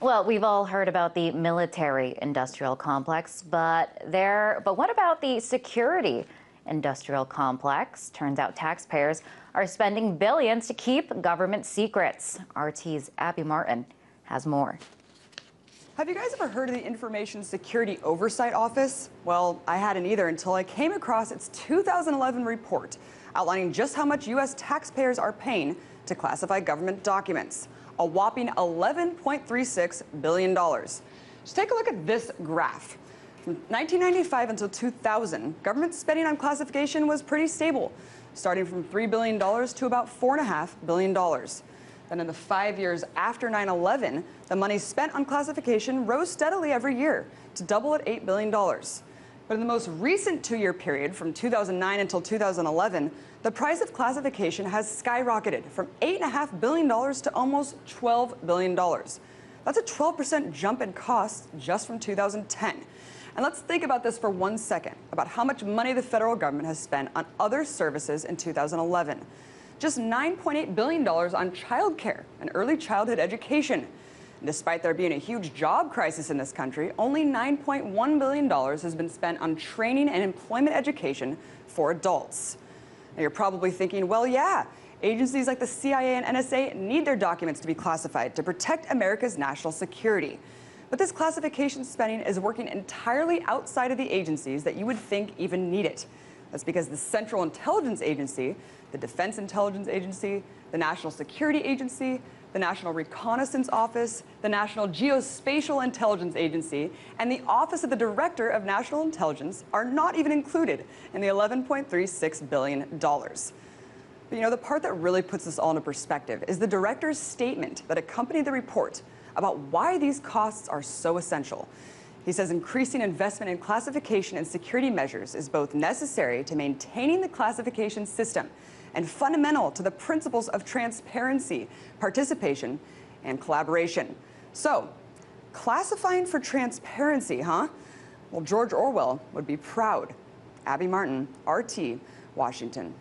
Well, we've all heard about the military-industrial complex, but what about the security industrial complex? Turns out taxpayers are spending billions to keep government secrets. RT's Abby Martin has more. Have you guys ever heard of the Information Security Oversight Office? Well, I hadn't either until I came across its 2011 report outlining just how much U.S. taxpayers are paying to classify government documents. A whopping $11.36 billion. Just take a look at this graph. From 1995 until 2000, government spending on classification was pretty stable, starting from $3 billion to about $4.5 billion. Then in the 5 years after 9/11, the money spent on classification rose steadily every year to double at $8 billion. But in the most recent 2-year period, from 2009 until 2011, the price of classification has skyrocketed from $8.5 billion to almost $12 billion. That's a 12% jump in costs just from 2010. And let's think about this for 1 second, about how much money the federal government has spent on other services in 2011. Just $9.8 billion on child care and early childhood education. And despite there being a huge job crisis in this country, only $9.1 billion has been spent on training and employment education for adults. Now you're probably thinking, well, yeah, agencies like the CIA and NSA need their documents to be classified to protect America's national security. But this classification spending is working entirely outside of the agencies that you would think even need it. That's because the Central Intelligence Agency, the Defense Intelligence Agency, the National Security Agency, the National Reconnaissance Office, the National Geospatial Intelligence Agency, and the Office of the Director of National Intelligence are not even included in the $11.36 billion. But you know, the part that really puts this all into perspective is the director's statement that accompanied the report about why these costs are so essential. He says increasing investment in classification and security measures is both necessary to maintaining the classification system and fundamental to the principles of transparency, participation, and collaboration. So, classifying for transparency, huh? Well, George Orwell would be proud. Abby Martin, RT, Washington.